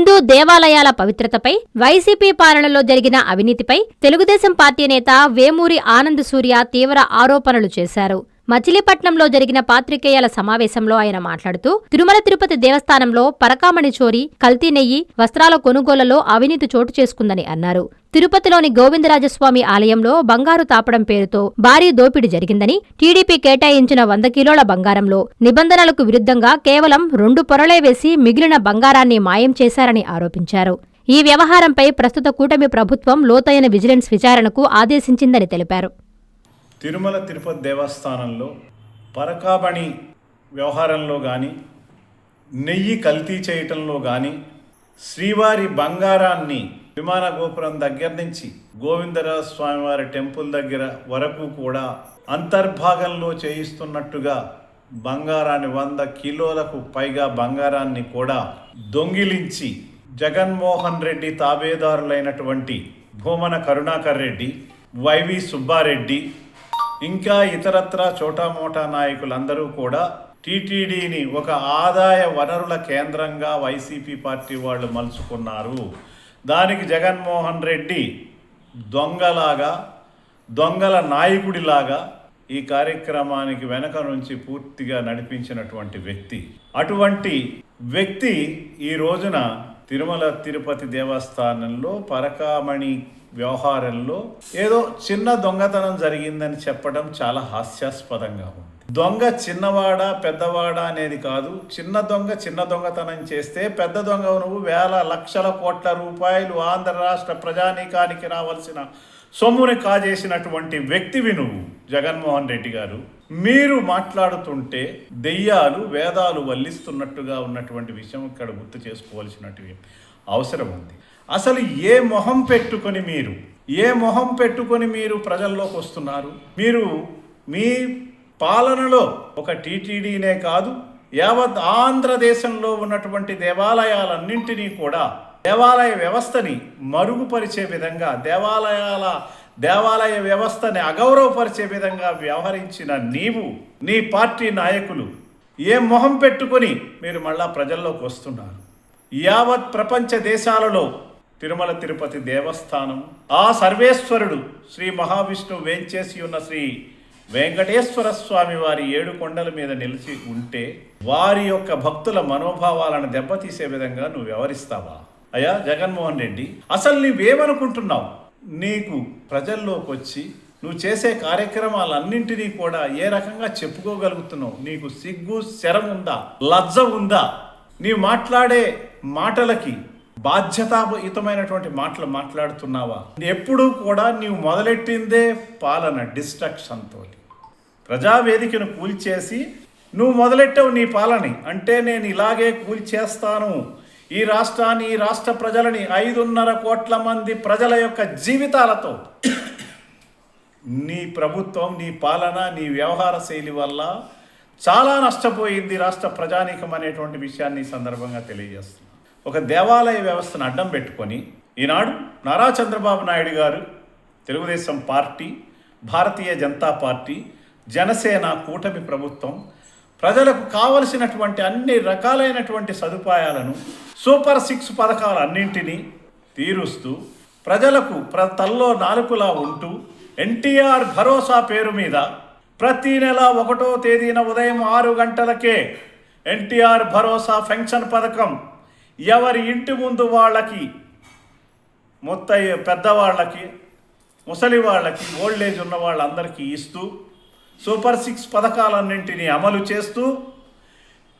హిందూ దేవాలయాల పవిత్రతపై, వైసీపీ పాలనలో జరిగిన అవినీతిపై తెలుగుదేశం పార్టీ నేత వేమూరి ఆనంద్ సూర్య తీవ్ర ఆరోపణలు చేశారు. మచిలీపట్నంలో జరిగిన పాత్రికేయుల సమావేశంలో ఆయన మాట్లాడుతూ, తిరుమల తిరుపతి దేవస్థానంలో పరకామణి చోరీ, కల్తీ నెయ్యి, వస్త్రాల కొనుగోళ్లలో అవినీతి చోటు చేసుకుందని అన్నారు. తిరుపతిలోని గోవిందరాజస్వామి ఆలయంలో బంగారు తాపడం పేరుతో భారీ దోపిడీ జరిగిందని, టీడీపీ కేటాయించిన 100 కిలోల బంగారంలో నిబంధనలకు విరుద్ధంగా కేవలం 2 పొరలే వేసి మిగిలిన బంగారాన్ని మాయం చేశారని ఆరోపించారు. ఈ వ్యవహారంపై ప్రస్తుత కూటమి ప్రభుత్వం లోతైన విజిలెన్స్ విచారణకు ఆదేశించిందని తెలిపారు. తిరుమల తిరుపతి దేవస్థానంలో పరకామణి వ్యవహారంలో కానీ, నెయ్యి కల్తీ చేయటంలో కానీ, శ్రీవారి బంగారాన్ని విమాన గోపురం దగ్గర నుంచి గోవిందరాజ స్వామివారి టెంపుల్ దగ్గర వరకు కూడా అంతర్భాగంలో చేయిస్తున్నట్టుగా బంగారాన్ని 100 కిలోలకు పైగా బంగారాన్ని కూడా దొంగిలించి జగన్మోహన్ రెడ్డి తాబేదారులైనటువంటి భూమన కరుణాకర్ రెడ్డి, వైవి సుబ్బారెడ్డి, ఇంకా ఇతరత్రా చోటామోటా నాయకులందరూ కూడా టీటీడీని ఒక ఆదాయ వనరుల కేంద్రంగా వైసీపీ పార్టీ వాళ్ళు మలుచుకున్నారు. దానికి జగన్మోహన్ రెడ్డి దొంగల నాయకుడిలాగా ఈ కార్యక్రమానికి వెనక నుంచి పూర్తిగా నడిపించినటువంటి వ్యక్తి. అటువంటి వ్యక్తి ఈ రోజున తిరుమల తిరుపతి దేవస్థానంలో పరకామణి వ్యవహారంలో ఏదో చిన్న దొంగతనం జరిగిందని చెప్పడం చాలా హాస్యాస్పదంగా ఉంది. దొంగ చిన్నవాడా పెద్దవాడా అనేది కాదు. చిన్న దొంగతనం చేస్తే పెద్ద దొంగ నువ్వు వేల లక్షల కోట్ల రూపాయలు ఆంధ్ర రాష్ట్ర ప్రజానీకానికి రావాల్సిన సొమ్ముని కాజేసినటువంటి వ్యక్తివి నువ్వు జగన్మోహన్ రెడ్డి గారు. మీరు మాట్లాడుతుంటే దెయ్యాలు వేదాలు వల్లిస్తున్నట్టుగా ఉన్నటువంటి విషయం ఇక్కడ గుర్తు చేసుకోవాల్సినటువంటి అవసరం ఉంది. అసలు ఏ మొహం పెట్టుకొని మీరు ప్రజల్లోకి వస్తున్నారు? మీరు మీ పాలనలో ఒక టీటీడీనే కాదు, యావత్ ఆంధ్రదేశంలో ఉన్నటువంటి దేవాలయాలన్నింటినీ కూడా, దేవాలయ వ్యవస్థని మరుగుపరిచే విధంగా, దేవాలయ వ్యవస్థని అగౌరవపరిచే విధంగా వ్యవహరించిన నీవు, నీ పార్టీ నాయకులు ఏ మొహం పెట్టుకొని మీరు మళ్ళా ప్రజల్లోకి వస్తున్నారు? యావత్ ప్రపంచ దేశాలలో తిరుమల తిరుపతి దేవస్థానం, ఆ సర్వేశ్వరుడు శ్రీ మహావిష్ణువు వేంచేసి ఉన్న శ్రీ వెంకటేశ్వర స్వామి వారి 7 కొండల మీద నిలిచి ఉంటే వారి యొక్క భక్తుల మనోభావాలను దెబ్బతీసే విధంగా నువ్వు వ్యవహరిస్తావా? అయ్యా జగన్మోహన్ రెడ్డి, అసలు నువ్వేమనుకుంటున్నావు? నీకు ప్రజల్లోకి వచ్చి నువ్వు చేసే కార్యక్రమాలన్నింటినీ కూడా ఏ రకంగా చెప్పుకోగలుగుతున్నావు? నీకు సిగ్గు శరం ఉందా? లజ్జ ఉందా? నీవు మాట్లాడే మాటలకి బాధ్యతాయుతమైనటువంటి మాటలు మాట్లాడుతున్నావా? ఎప్పుడూ కూడా నీవు మొదలెట్టిందే పాలన డిస్ట్రక్షన్తో. ప్రజావేదికను కూల్చేసి నువ్వు మొదలెట్టావు నీ పాలన. అంటే నేను ఇలాగే కూల్చేస్తాను ఈ రాష్ట్రాన్ని, ఈ రాష్ట్ర ప్రజలని, 5.5 కోట్ల మంది ప్రజల యొక్క జీవితాలతో. నీ ప్రభుత్వం, నీ పాలన, నీ వ్యవహార శైలి వల్ల చాలా నష్టపోయింది రాష్ట్ర ప్రజానీకం అనేటువంటి విషయాన్ని సందర్భంగా తెలియజేస్తున్నాను. ఒక దేవాలయ వ్యవస్థను అడ్డం పెట్టుకొని ఈనాడు నారా చంద్రబాబు నాయుడు గారు, తెలుగుదేశం పార్టీ, భారతీయ జనతా పార్టీ, జనసేన కూటమి ప్రభుత్వం ప్రజలకు కావలసినటువంటి అన్ని రకాలైనటువంటి సదుపాయాలను, సూపర్ 6 పథకాలన్నింటినీ తీరుస్తూ ప్రజలకు తల్లో నాలుకలా ఉంటూ ఎన్టీఆర్ భరోసా పేరు మీద ప్రతి నెల 1వ తేదీన ఉదయం 6 గంటలకే ఎన్టీఆర్ భరోసా పెన్షన్ పథకం ఎవరి ఇంటి ముందు వాళ్ళకి, పెద్దవాళ్ళకి, ముసలి వాళ్ళకి, ఓల్డేజ్ ఉన్న వాళ్ళందరికీ ఇస్తూ సూపర్ 6 పథకాలన్నింటినీ అమలు చేస్తూ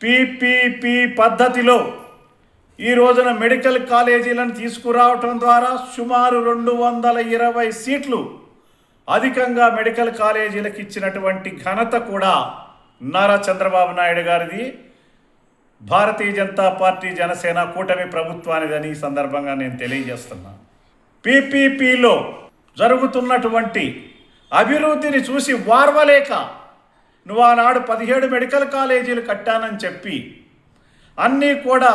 పీపీపీ పద్ధతిలో ఈ రోజున మెడికల్ కాలేజీలను తీసుకురావటం ద్వారా సుమారు 220 సీట్లు అధికంగా మెడికల్ కాలేజీలకు ఇచ్చినటువంటి ఘనత కూడా నారా చంద్రబాబు నాయుడు గారిది, భారతీయ జనతా పార్టీ, జనసేన కూటమి ప్రభుత్వానిదని ఈ సందర్భంగా నేను తెలియజేస్తున్నాను. పీపీపీలో జరుగుతున్నటువంటి అభివృద్ధిని చూసి వార్వలేక నువ్వు ఆనాడు 17 మెడికల్ కాలేజీలు కట్టానని చెప్పి అన్నీ కూడా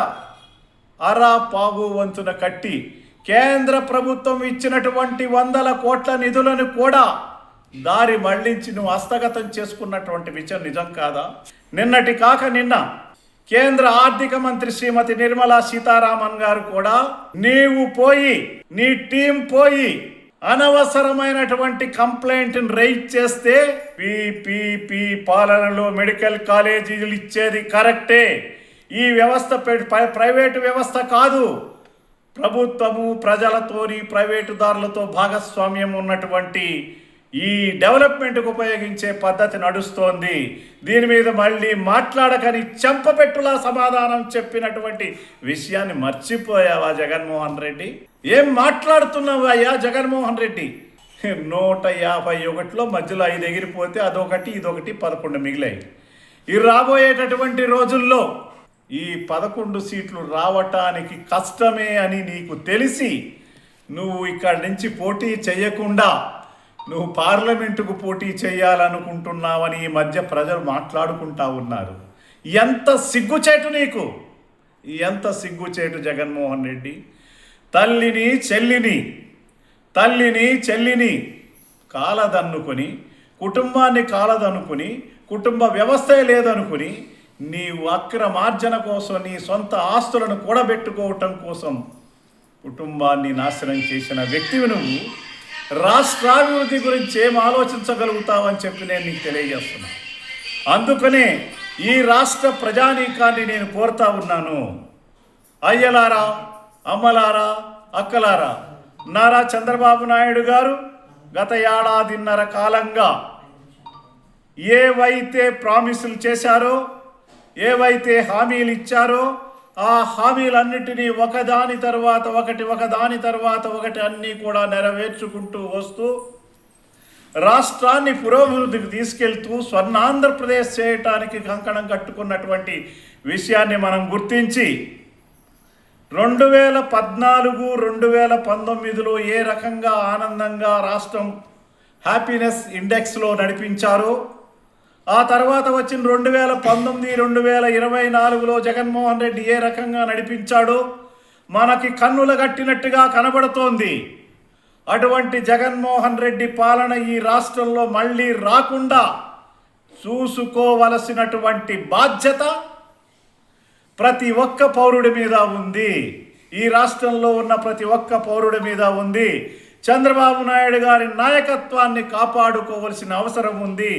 పాగు వంతున కట్టి కేంద్ర ప్రభుత్వం ఇచ్చినటువంటి 100 కోట్ల నిధులను కూడా దారి మళ్లించి నువ్వు హస్తగతం చేసుకున్నటువంటి విషయం నిజం కాదా? నిన్నటి కాక నిన్న కేంద్ర ఆర్థిక మంత్రి శ్రీమతి నిర్మలా సీతారామన్ గారు కూడా నీవు పోయి, నీ టీం పోయి అనవసరమైనటువంటి కంప్లైంట్ రైజ్ చేస్తే పీపీపీ పాలనలో మెడికల్ కాలేజీలు ఇచ్చేది కరెక్టే. ఈ వ్యవస్థ ప్రైవేటు వ్యవస్థ కాదు. ప్రభుత్వము ప్రజలతోని ప్రైవేటుదారులతో భాగస్వామ్యం ఉన్నటువంటి ఈ డెవలప్మెంట్కు ఉపయోగించే పద్ధతి నడుస్తోంది. దీని మీద మళ్ళీ మాట్లాడకని చెంపపెట్టులా సమాధానం చెప్పినటువంటి విషయాన్ని మర్చిపోయావా జగన్మోహన్ రెడ్డి? ఏం మాట్లాడుతున్నావు అయ్యా జగన్మోహన్ రెడ్డి? 151లో మధ్యలో 5 ఎగిరిపోతే అదొకటి ఇదొకటి 11 మిగిలాయి. ఈ రాబోయేటటువంటి రోజుల్లో ఈ 11 సీట్లు రావటానికి కష్టమే అని నీకు తెలిసి నువ్వు ఇక్కడి నుంచి పోటీ చేయకుండా నువ్వు పార్లమెంటుకు పోటీ చేయాలనుకుంటున్నావని ఈ మధ్య ప్రజలు మాట్లాడుకుంటా ఉన్నారు. ఎంత సిగ్గుచేటు నీకు, ఎంత సిగ్గుచేటు జగన్మోహన్ రెడ్డి. తల్లిని చెల్లిని కాలదన్నుకొని, కుటుంబాన్ని కాలదనుకుని, కుటుంబ వ్యవస్థే లేదనుకుని నీవు అక్రమార్జన కోసం, నీ సొంత ఆస్తులను కూడబెట్టుకోవటం కోసం కుటుంబాన్ని నాశనం చేసిన వ్యక్తివి నువ్వు. రాష్ట్రాభివృద్ధి గురించి ఏం ఆలోచించగలుగుతావని చెప్పి నేను నీకు తెలియజేస్తున్నా. అందుకనే ఈ రాష్ట్ర ప్రజానీకాన్ని నేను కోరుతా ఉన్నాను. అయ్యలారా, అమ్మలారా, అక్కలారా, నారా చంద్రబాబు నాయుడు గారు గత ఏడాదిన్నర కాలంగా ఏవైతే ప్రామిసులు చేశారో, ఏవైతే హామీలు ఇచ్చారో ఆ హామీలన్నిటినీ ఒకదాని తర్వాత ఒకటి అన్నీ కూడా నెరవేర్చుకుంటూ వస్తూ రాష్ట్రాన్ని పురోభివృద్ధికి తీసుకెళ్తూ స్వర్ణాంధ్రప్రదేశ్ చేయటానికి కంకణం కట్టుకున్నటువంటి విషయాన్ని మనం గుర్తించి 2014, 2019లో ఏ రకంగా ఆనందంగా రాష్ట్రం హ్యాపీనెస్ ఇండెక్స్లో నడిపించారో, ఆ తర్వాత వచ్చిన 2019, 2024లో జగన్మోహన్ రెడ్డి ఏ రకంగా నడిపించాడో మనకి కన్నుల కట్టినట్టుగా కనబడుతోంది. అటువంటి జగన్మోహన్ రెడ్డి పాలన ఈ రాష్ట్రంలో మళ్ళీ రాకుండా చూసుకోవలసినటువంటి బాధ్యత ప్రతి ఒక్క పౌరుడి మీద ఉంది. ఈ రాష్ట్రంలో ఉన్న ప్రతి ఒక్క పౌరుడి మీద ఉంది. చంద్రబాబు నాయుడు గారి నాయకత్వాన్ని కాపాడుకోవలసిన అవసరం ఉంది.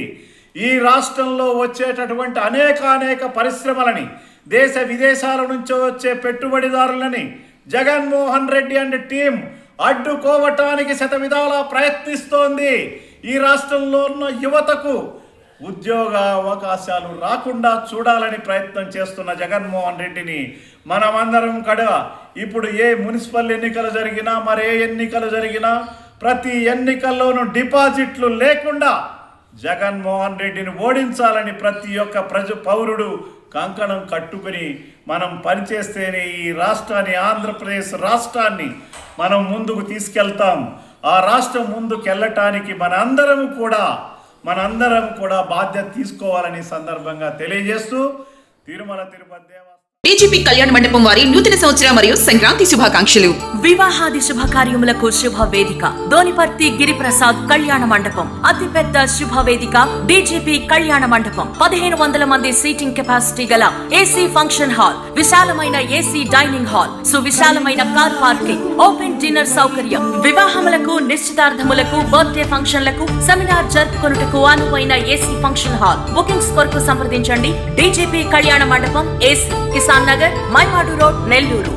ఈ రాష్ట్రంలో వచ్చేటటువంటి అనేక పరిశ్రమలని, దేశ విదేశాల నుంచి వచ్చే పెట్టుబడిదారులని జగన్మోహన్ రెడ్డి అండ్ టీం అడ్డుకోవటానికి శతవిధాలా ప్రయత్నిస్తోంది. ఈ రాష్ట్రంలో ఉన్న యువతకు ఉద్యోగ అవకాశాలు రాకుండా చూడాలని ప్రయత్నం చేస్తున్న జగన్మోహన్ రెడ్డిని మనమందరం ఇప్పుడు ఏ మున్సిపల్ ఎన్నికలు జరిగినా, మరే ఎన్నికలు జరిగినా ప్రతి ఎన్నికల్లోనూ డిపాజిట్లు లేకుండా జగన్మోహన్ రెడ్డిని ఓడించాలని ప్రతి ఒక్క పౌరుడు కంకణం కట్టుకుని మనం పనిచేస్తేనే ఈ రాష్ట్రాన్ని, ఆంధ్రప్రదేశ్ రాష్ట్రాన్ని మనం ముందుకు తీసుకెళ్తాం. ఆ రాష్ట్రం ముందుకెళ్ళటానికి మనందరం కూడా బాధ్యత తీసుకోవాలని సందర్భంగా తెలియజేస్తూ తిరుమల తిరుపతి దేవస్థానం బీజేపీ కళ్యాణ మండపం వారి నూతన సంవత్సరం మరియు సంక్రాంతి శుభాకాంక్షలు. వివాహాది శుభకార్యములకు శుభవేదిక దోనిపర్తి గిరిప్రసాద్ కళ్యాణ మండపం. అతిపెద్ద శుభవేదిక బీజేపీ కళ్యాణ మండపం. 1500 మంది సీటింగ్ కెపాసిటీ గల ఏసీ ఫంక్షన్ హాల్, విశాలమైన ఏసీ డైనింగ్ హాల్, సువిశాలమైన కార్ పార్కింగ్, ఓపెన్ డిన్నర్ సౌకర్యం. వివాహములకు, నిశ్చితార్థములకు, బర్త్డే ఫంక్షన్లకు, సెమినార్ జరుపుకొనుటకు అనువైన ఏసీ ఫంక్షన్ హాల్. బుకింగ్స్ కొరకు సంప్రదించండి. బీజేపీ కళ్యాణ మండపం, ఏసీ, కిసాన్ నగర్, మైపాడు రోడ్, నెల్లూరు.